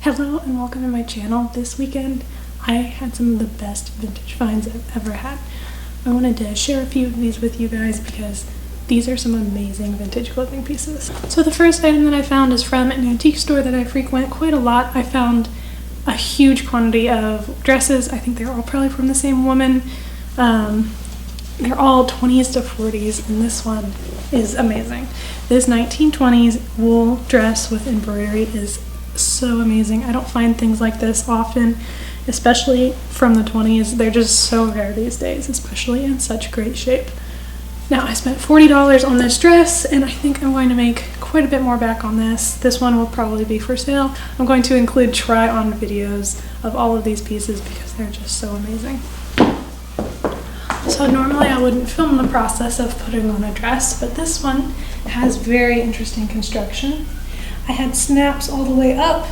Hello and welcome to my channel. This weekend I had some of the best vintage finds I've ever had. I wanted to share a few of these with you guys because these are some amazing vintage clothing pieces. So the first item that I found is from an antique store that I frequent quite a lot. I found a huge quantity of dresses. I think they're all probably from the same woman. They're all 20s to 40s, and this one is amazing. This 1920s wool dress with embroidery is so amazing. I don't find things like this often, especially from the 20s. They're just so rare these days, especially in such great shape. Now, I spent $40 on this dress, and I think I'm going to make quite a bit more back on this. This one will probably be for sale. I'm going to include try-on videos of all of these pieces because they're just so amazing. So normally I wouldn't film the process of putting on a dress, but this one has very interesting construction. I had snaps all the way up,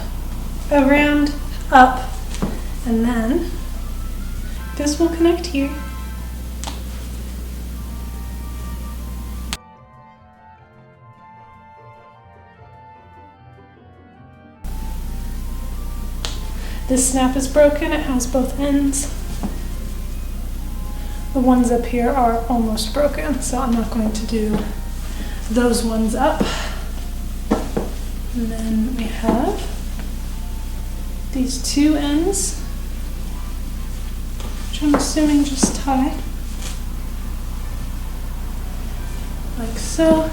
around, up, and then this will connect here. This snap is broken, it has both ends. The ones up here are almost broken, so I'm not going to do those ones up. And then we have these two ends, which I'm assuming just tie, like so,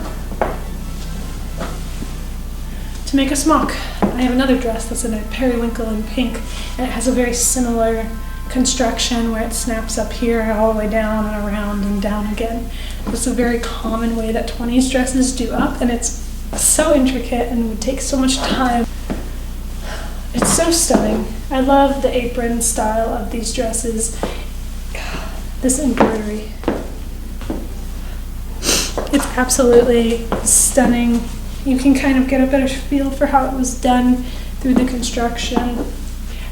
to make a smock. I have another dress that's in a periwinkle and pink, and it has a very similar construction where it snaps up here all the way down and around and down again. It's a very common way that 20s dresses do up, and it's so intricate and would take so much time. It's so stunning. I love the apron style of these dresses. This embroidery. It's absolutely stunning. You can kind of get a better feel for how it was done through the construction.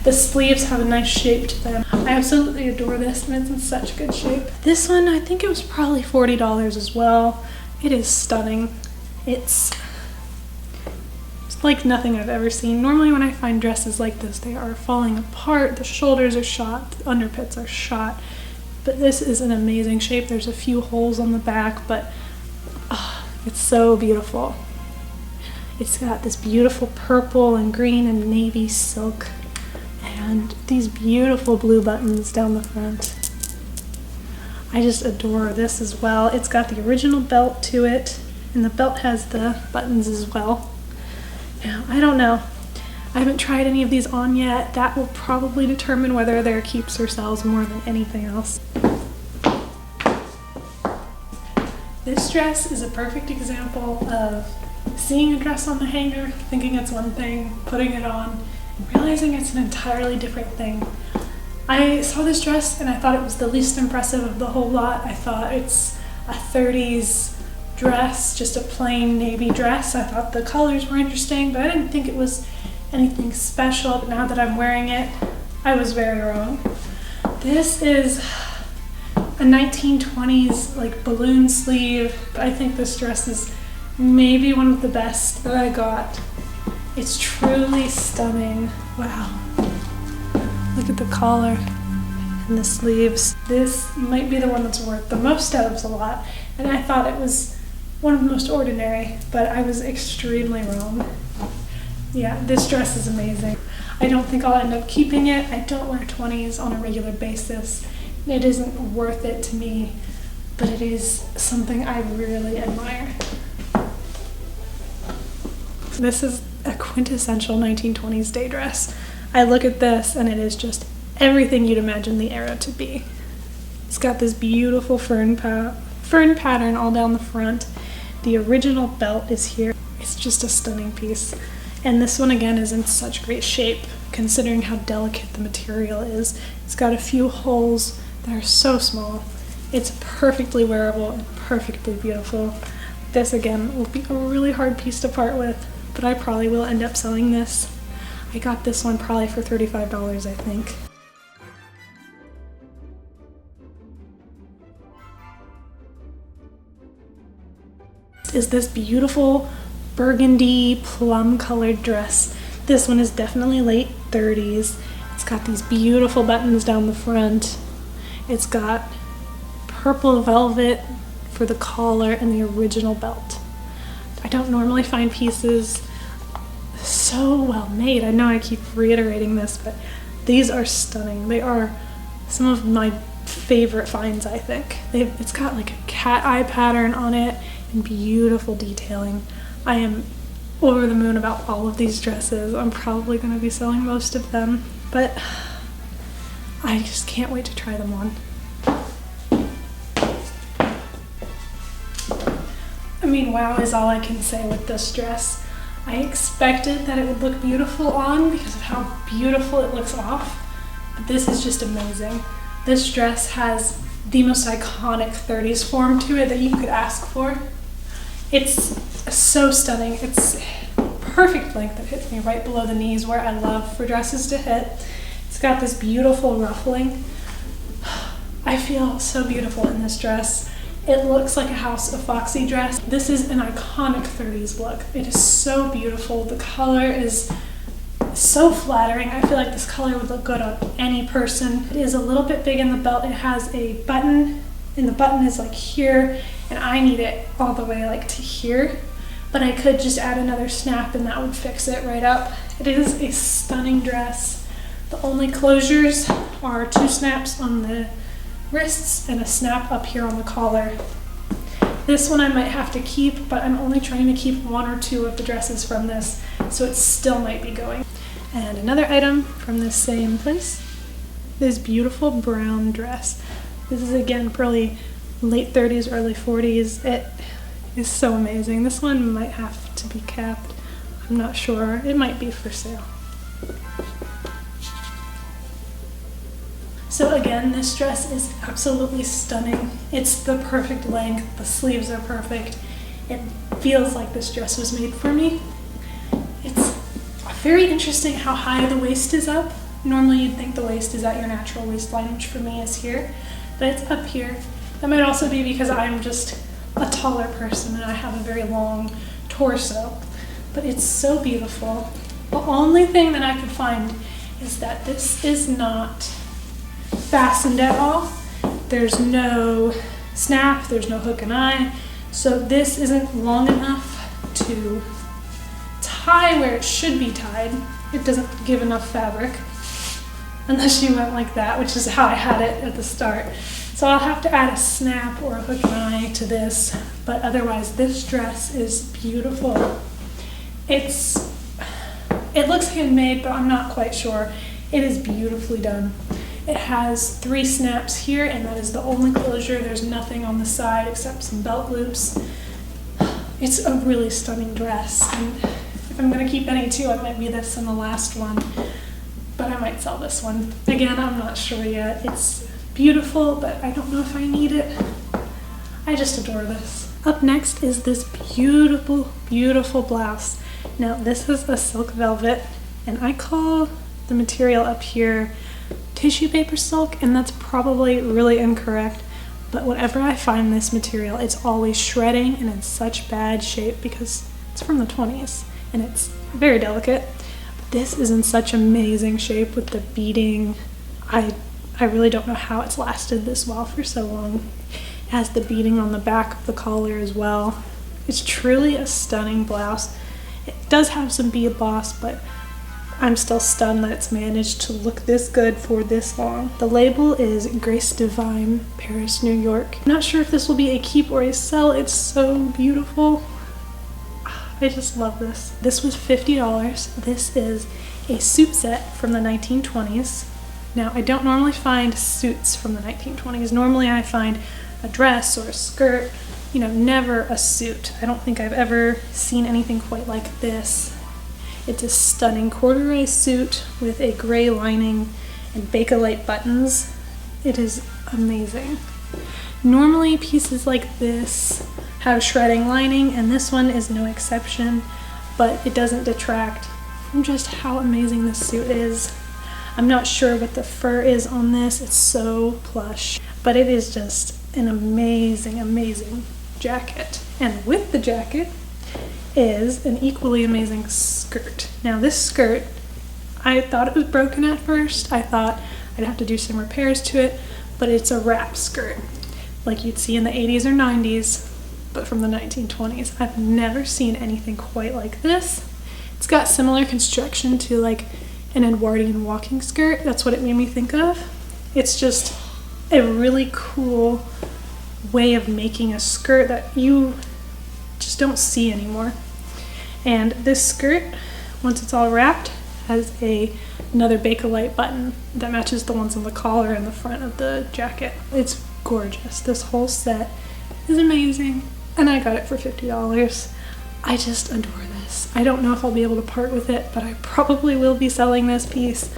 The sleeves have a nice shape to them. I absolutely adore this, and it's in such good shape. This one, I think it was probably $40 as well. It is stunning. It's like nothing I've ever seen. Normally when I find dresses like this, they are falling apart. The shoulders are shot, the underpits are shot. But this is an amazing shape. There's a few holes on the back, but it's so beautiful. It's got this beautiful purple and green and navy silk, and these beautiful blue buttons down the front. I just adore this as well. It's got the original belt to it, and the belt has the buttons as well. Now, I don't know. I haven't tried any of these on yet. That will probably determine whether they're keeps or sells more than anything else. This dress is a perfect example of seeing a dress on the hanger, thinking it's one thing, putting it on, realizing it's an entirely different thing. I saw this dress and I thought it was the least impressive of the whole lot. I thought it's a 30s dress, just a plain navy dress. I thought the colors were interesting, but I didn't think it was anything special. But now that I'm wearing it, I was very wrong. This is a 1920s like balloon sleeve. I think this dress is maybe one of the best that I got. It's truly stunning. Wow. Look at the collar and the sleeves. This might be the one that's worth the most out of the lot, and I thought it was one of the most ordinary, but I was extremely wrong. Yeah, this dress is amazing. I don't think I'll end up keeping it. I don't wear 20s on a regular basis. It isn't worth it to me, but it is something I really admire. This is a quintessential 1920s day dress. I look at this and it is just everything you'd imagine the era to be. It's got this beautiful fern pattern all down the front. The original belt is here. It's just a stunning piece. And this one again is in such great shape considering how delicate the material is. It's got a few holes that are so small. It's perfectly wearable and perfectly beautiful. This again will be a really hard piece to part with, but I probably will end up selling this. I got this one probably for $35, I think. Is this beautiful burgundy plum colored dress This one is definitely late 30s. It's got these beautiful buttons down the front. It's got purple velvet for the collar and the original belt. I don't normally find pieces so well made. I know I keep reiterating this, but these are stunning. They are some of my favorite finds, I think. It's got like a cat eye pattern on it and beautiful detailing. I am over the moon about all of these dresses. I'm probably going to be selling most of them, but I just can't wait to try them on. I mean, wow is all I can say with this dress. I expected that it would look beautiful on because of how beautiful it looks off, but this is just amazing. This dress has the most iconic 30s form to it that you could ask for. It's so stunning. It's perfect length that hits me right below the knees where I love for dresses to hit. It's got this beautiful ruffling. I feel so beautiful in this dress. It looks like a House of Foxy dress. This is an iconic 30s look. It is so beautiful. The color is so flattering. I feel like this color would look good on any person. It is a little bit big in the belt. It has a button, and the button is like here, and I need it all the way like to here. But I could just add another snap and that would fix it right up. It is a stunning dress. The only closures are 2 snaps on the wrists and a snap up here on the collar. This one I might have to keep, but I'm only trying to keep 1 or 2 of the dresses from this, so it still might be going. And another item from this same place, this beautiful brown dress. This is again probably late 30s, early 40s. It is so amazing. This one might have to be kept. I'm not sure. It might be for sale. So again, this dress is absolutely stunning. It's the perfect length. The sleeves are perfect. It feels like this dress was made for me. It's very interesting how high the waist is up. Normally you'd think the waist is at your natural waistline, which for me is here, but it's up here. That might also be because I'm just a taller person and I have a very long torso, but it's so beautiful. The only thing that I could find is that this is not fastened at all. There's no snap, there's no hook and eye, so this isn't long enough to tie where it should be tied. It doesn't give enough fabric unless you went like that, which is how I had it at the start. So I'll have to add a snap or a hook and eye to this, but otherwise this dress is beautiful. It looks handmade, but I'm not quite sure. It is beautifully done. It has 3 snaps here, and that is the only closure. There's nothing on the side except some belt loops. It's a really stunning dress, and if I'm gonna keep any too, it might be this and the last one, but I might sell this one. Again, I'm not sure yet. It's beautiful, but I don't know if I need it. I just adore this. Up next is this beautiful, beautiful blouse. Now this is a silk velvet, and I call the material up here tissue paper silk, and that's probably really incorrect, but whenever I find this material, it's always shredding and in such bad shape because it's from the 20s and it's very delicate. But this is in such amazing shape with the beading. I really don't know how it's lasted this well for so long. It has the beading on the back of the collar as well. It's truly a stunning blouse. It does have some bead loss, but I'm still stunned that it's managed to look this good for this long. The label is Grace Divine, Paris, New York. I'm not sure if this will be a keep or a sell. It's so beautiful. I just love this. This was $50. This is a suit set from the 1920s. Now, I don't normally find suits from the 1920s. Normally I find a dress or a skirt, you know, never a suit. I don't think I've ever seen anything quite like this. It's a stunning corduroy suit with a gray lining and Bakelite buttons. It is amazing. Normally pieces like this have shredding lining, and this one is no exception, but it doesn't detract from just how amazing this suit is. I'm not sure what the fur is on this. It's so plush, but it is just an amazing, amazing jacket. And with the jacket, is an equally amazing skirt. Now this skirt, I thought it was broken at first. I thought I'd have to do some repairs to it, but it's a wrap skirt like you'd see in the 80s or 90s, but from the 1920s. I've never seen anything quite like this. It's got similar construction to like an Edwardian walking skirt. That's what it made me think of. It's just a really cool way of making a skirt that you just don't see anymore. And this skirt, once it's all wrapped, has another Bakelite button that matches the ones on the collar and the front of the jacket. It's gorgeous. This whole set is amazing, and I got it for $50. I just adore this. I don't know if I'll be able to part with it, but I probably will be selling this piece.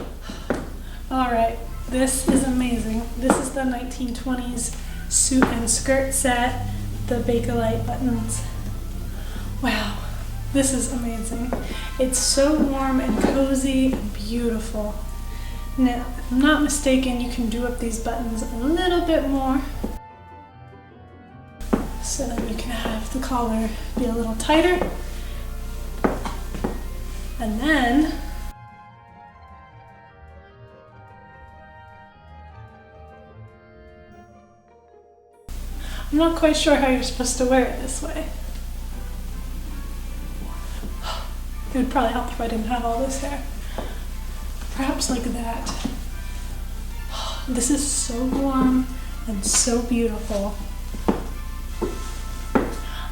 All right, this is amazing. This is the 1920s suit and skirt set, the Bakelite buttons. Wow, this is amazing. It's so warm and cozy and beautiful. Now, if I'm not mistaken, you can do up these buttons a little bit more so that you can have the collar be a little tighter. And then I'm not quite sure how you're supposed to wear it this way. It would probably help if I didn't have all this hair. Perhaps like that. This is so warm and so beautiful.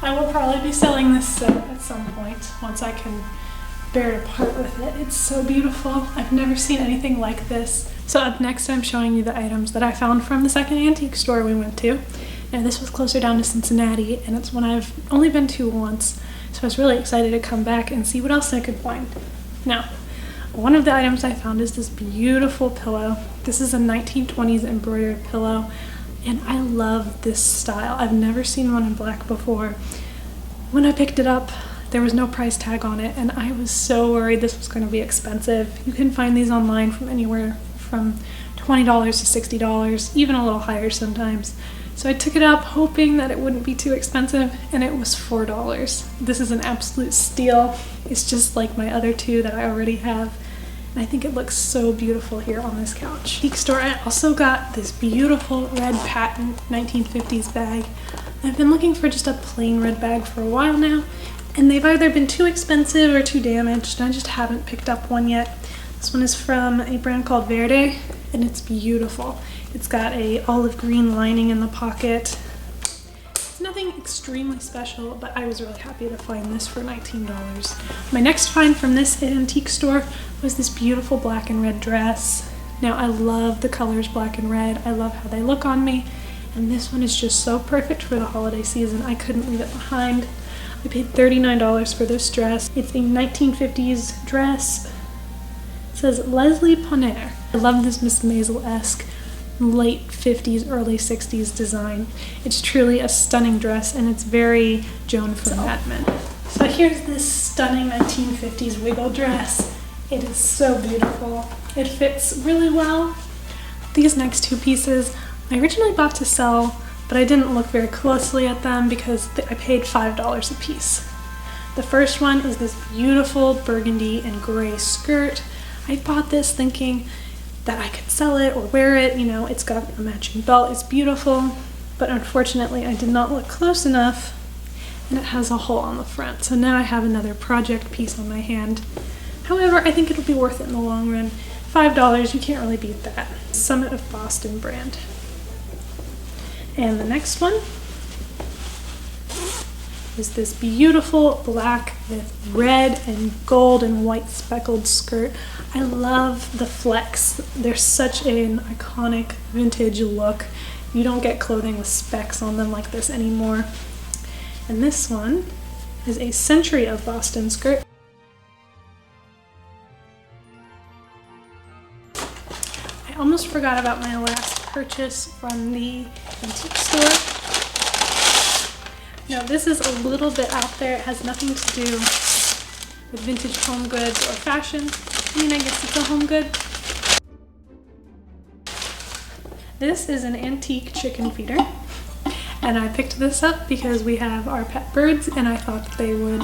I will probably be selling this set at some point once I can bear to part with it. It's so beautiful. I've never seen anything like this. So up next I'm showing you the items that I found from the second antique store we went to. Now this was closer down to Cincinnati, and it's one I've only been to once, so I was really excited to come back and see what else I could find. Now, one of the items I found is this beautiful pillow. This is a 1920s embroidered pillow, and I love this style. I've never seen one in black before. When I picked it up, there was no price tag on it, and I was so worried this was going to be expensive. You can find these online from anywhere from $20 to $60, even a little higher sometimes. So I took it up hoping that it wouldn't be too expensive, and it was $4. This is an absolute steal. It's just like my other two that I already have, and I think it looks so beautiful here on this couch. Antique store, I also got this beautiful red patent 1950s bag. I've been looking for just a plain red bag for a while now, and they've either been too expensive or too damaged, and I just haven't picked up one yet. This one is from a brand called Verde, and it's beautiful. It's got a olive green lining in the pocket. It's nothing extremely special, but I was really happy to find this for $19. My next find from this antique store was this beautiful black and red dress. Now I love the colors black and red. I love how they look on me, and this one is just so perfect for the holiday season. I couldn't leave it behind. I paid $39 for this dress. It's a 1950s dress. It says Leslie Ponner. I love this Miss Maisel-esque late 50s, early 60s design. It's truly a stunning dress, and it's very Joan from Mad Men. So here's this stunning 1950s wiggle dress. It is so beautiful. It fits really well. These next two pieces I originally bought to sell, but I didn't look very closely at them because I paid $5 a piece. The first one is this beautiful burgundy and gray skirt. I bought this thinking that I could sell it or wear it. You know, it's got a matching belt, it's beautiful, but unfortunately I did not look close enough, and it has a hole on the front. So now I have another project piece on my hand. However, I think it'll be worth it in the long run. $5, you can't really beat that. Summit of Boston brand. And the next one is this beautiful black with red and gold and white speckled skirt. I love the flecks. They're such an iconic vintage look. You don't get clothing with specks on them like this anymore. And this one is a Century of Boston skirt. I almost forgot about my last purchase from the antique store. Now this is a little bit out there. It has nothing to do with vintage home goods or fashion. I mean, I guess it's a home good. This is an antique chicken feeder, and I picked this up because we have our pet birds, and I thought that they would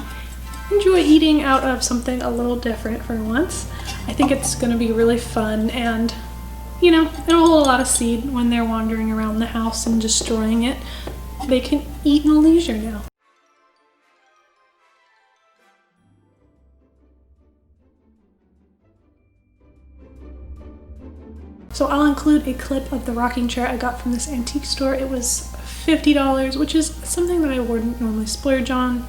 enjoy eating out of something a little different for once. I think it's going to be really fun, and you know, it'll hold a lot of seed when they're wandering around the house and destroying it. They can eat in leisure now. So I'll include a clip of the rocking chair I got from this antique store. It was $50, which is something that I wouldn't normally splurge on,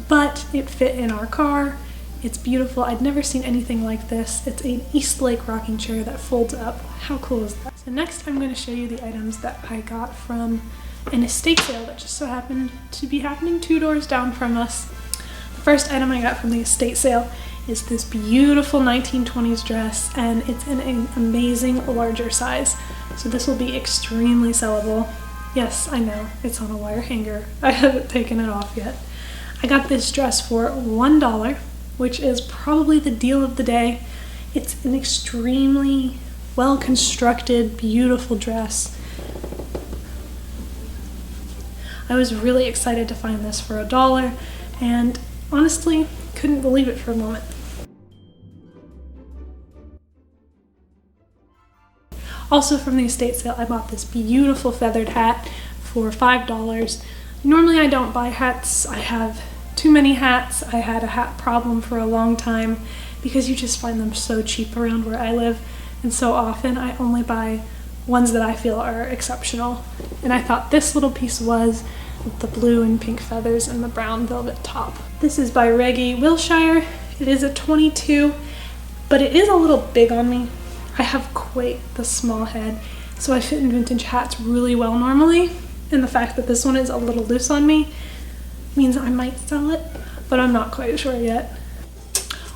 but it fit in our car. It's beautiful. I'd never seen anything like this. It's an East Lake rocking chair that folds up. How cool is that? So next I'm going to show you the items that I got from an estate sale that just so happened to be happening 2 doors down from us. The first item I got from the estate sale is this beautiful 1920s dress, and it's in an amazing larger size. So this will be extremely sellable. Yes, I know, it's on a wire hanger. I haven't taken it off yet. I got this dress for $1, which is probably the deal of the day. It's an extremely well-constructed, beautiful dress. I was really excited to find this for $1, and honestly, couldn't believe it for a moment. Also from the estate sale, I bought this beautiful feathered hat for $5. Normally I don't buy hats. I have too many hats. I had a hat problem for a long time because you just find them so cheap around where I live, and so often I only buy ones that I feel are exceptional. And I thought this little piece was, with the blue and pink feathers and the brown velvet top. This is by Reggie Wilshire. It is a 22, but it is a little big on me. I have quite the small head, so I fit in vintage hats really well normally, and the fact that this one is a little loose on me means I might sell it, but I'm not quite sure yet.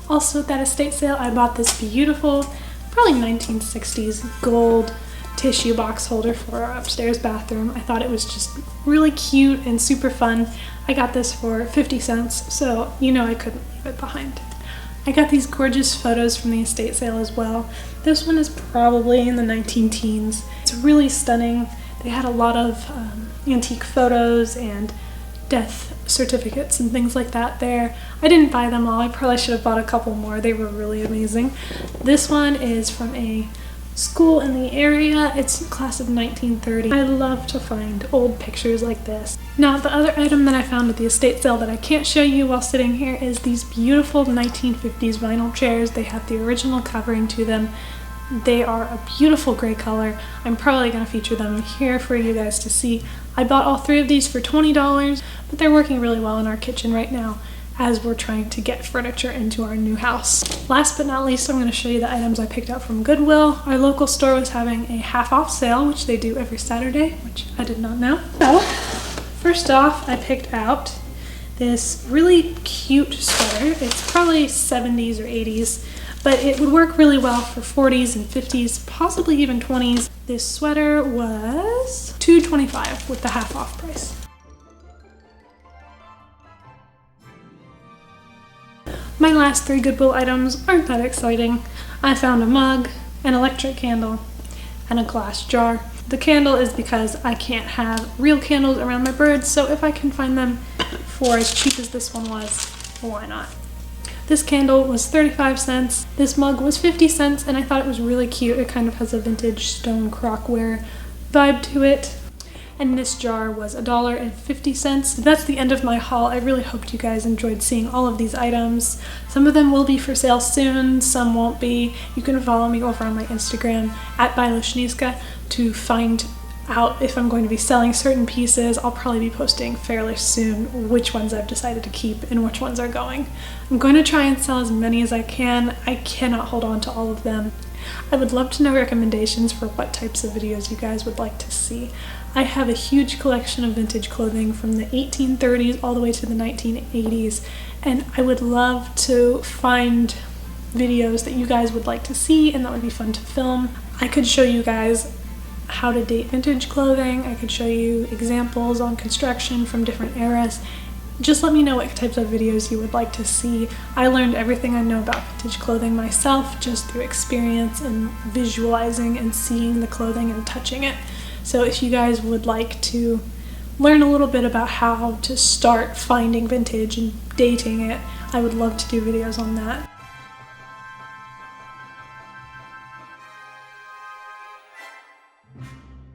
Also at that estate sale, I bought this beautiful, probably 1960s gold tissue box holder for our upstairs bathroom. I thought it was just really cute and super fun. I got this for 50 cents, so you know I couldn't leave it behind. I got these gorgeous photos from the estate sale as well. This one is probably in the 19-teens. It's really stunning. They had a lot of antique photos and death certificates and things like that there. I didn't buy them all. I probably should have bought a couple more. They were really amazing. This one is from a school in the area. It's class of 1930. I love to find old pictures like this. Now, the other item that I found at the estate sale that I can't show you while sitting here is these beautiful 1950s vinyl chairs. They have the original covering to them. They are a beautiful gray color. I'm probably going to feature them here for you guys to see. I bought all 3 of these for $20, but they're working really well in our kitchen right now as we're trying to get furniture into our new house. Last but not least, I'm going to show you the items I picked up from Goodwill. Our local store was having a half-off sale, which they do every Saturday, which I did not know. So, first off, I picked out this really cute sweater. It's probably 70s or 80s, but it would work really well for 40s and 50s, possibly even 20s. This sweater was $2.25 with the half-off price. My last 3 Goodwill items aren't that exciting. I found a mug, an electric candle, and a glass jar. The candle is because I can't have real candles around my birds, so if I can find them for as cheap as this one was, well, why not? This candle was 35 cents. This mug was 50 cents, and I thought it was really cute. It kind of has a vintage stone crockware vibe to it. And this jar was $1.50. That's the end of my haul. I really hoped you guys enjoyed seeing all of these items. Some of them will be for sale soon, some won't be. You can follow me over on my Instagram at @bylushniska to find out if I'm going to be selling certain pieces. I'll probably be posting fairly soon which ones I've decided to keep and which ones are going. I'm going to try and sell as many as I can. I cannot hold on to all of them. I would love to know recommendations for what types of videos you guys would like to see. I have a huge collection of vintage clothing from the 1830s all the way to the 1980s, and I would love to find videos that you guys would like to see and that would be fun to film. I could show you guys how to date vintage clothing. I could show you examples on construction from different eras. Just let me know what types of videos you would like to see. I learned everything I know about vintage clothing myself just through experience and visualizing and seeing the clothing and touching it. So if you guys would like to learn a little bit about how to start finding vintage and dating it, I would love to do videos on that.